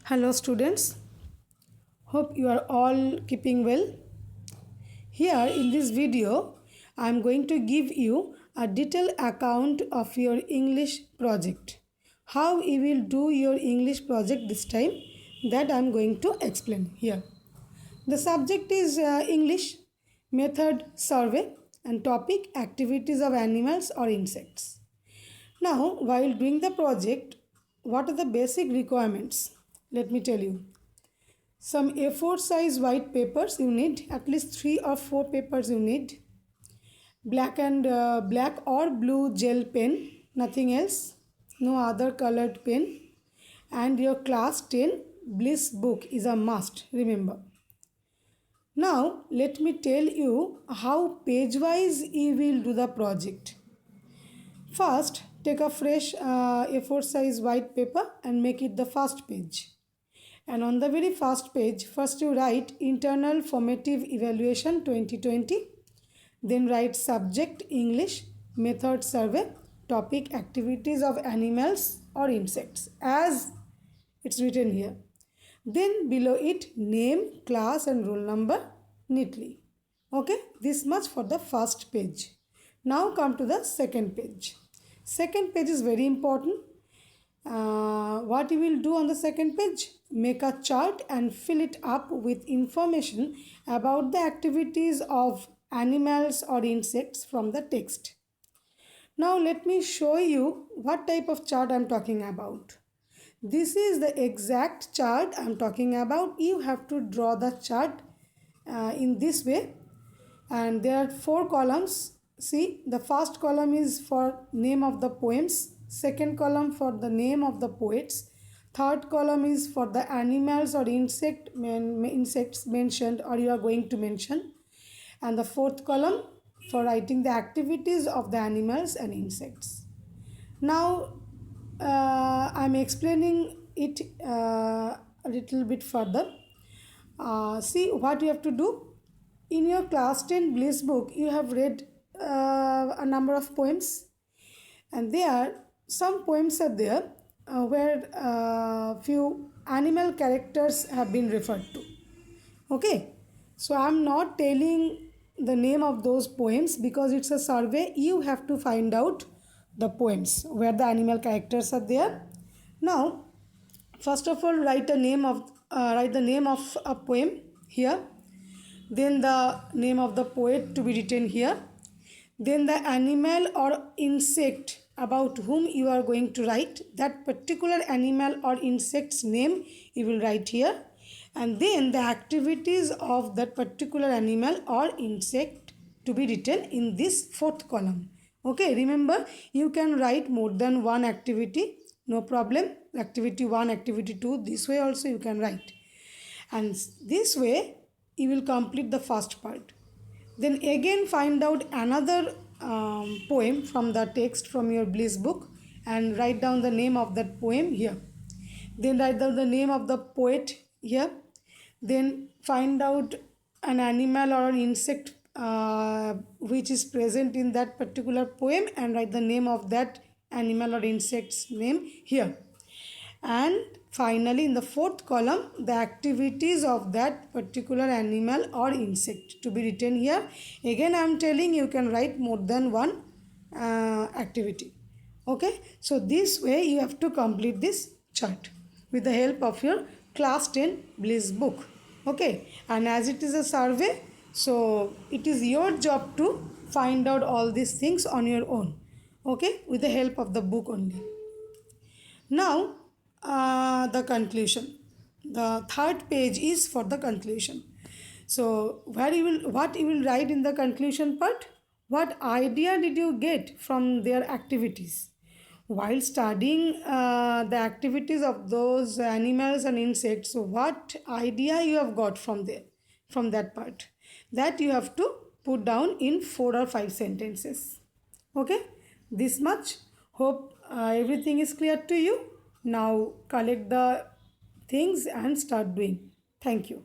Hello students, hope you are all keeping well. Here in this video, I am going to give you a detailed account of your English project. How you will do your English project this time, that I am going to explain here. The subject is English, method survey, and topic activities of animals or insects. Now, while doing the project, what are the basic requirements? Let me tell you. Some A4 size white papers you need, at least 3 or 4 papers you need. Black or blue gel pen, nothing else, no other colored pen. And your class 10 Bliss book is a must, remember. Now let me tell you how page wise you will do the project. First, take a fresh A4 size white paper and make it the first page. And on the very first page, first you write internal formative evaluation 2020. Then write subject English, method survey, topic activities of animals or insects as it's written here. Then below it name, class and roll number neatly. Okay, this much for the first page. Now come to the second page. Second page is very important. What you will do on the second page? Make a chart and fill it up with information about the activities of animals or insects from the text. Now let me show you what type of chart I am talking about. This is the exact chart I am talking about. You have to draw the chart in this way, and there are 4 columns. See, the first column is for name of the poems, second column for the name of the poets, third column is for the animals or insects mentioned or you are going to mention, and the fourth column for writing the activities of the animals and insects. Now I am explaining it a little bit further. See what you have to do. In your class 10 Bliss book, you have read a number of poems, and there some poems are there where few animal characters have been referred to. Okay, so I am not telling the name of those poems because it's a survey. You have to find out the poems where the animal characters are there. Now, first of all, write the name of a poem here. Then the name of the poet to be written here. Then the animal or insect about whom you are going to write, that particular animal or insect's name you will write here, and then the activities of that particular animal or insect to be written in this fourth column. Okay, remember you can write more than one activity, no problem. Activity 1, activity 2, this way also you can write, and this way you will complete the first part. Then again find out another poem from the text from your Bliss book and write down the name of that poem here. Then write down the name of the poet here. Then find out an animal or an insect which is present in that particular poem and write the name of that animal or insect's name here. And finally, in the fourth column, the activities of that particular animal or insect to be written here. Again, I am telling you can write more than one activity. Okay, so this way you have to complete this chart with the help of your class 10 Bliss book. Okay, and as it is a survey, so it is your job to find out all these things on your own. Okay, with the help of the book only. Now, the conclusion. The third page is for the conclusion. So what you will write in the conclusion part? What idea did you get from their activities? While studying the activities of those animals and insects, so what idea you have got from there, from that part? That you have to put down in 4 or 5 sentences. Okay, this much. Hope everything is clear to you. Now collect the things and start doing. Thank you.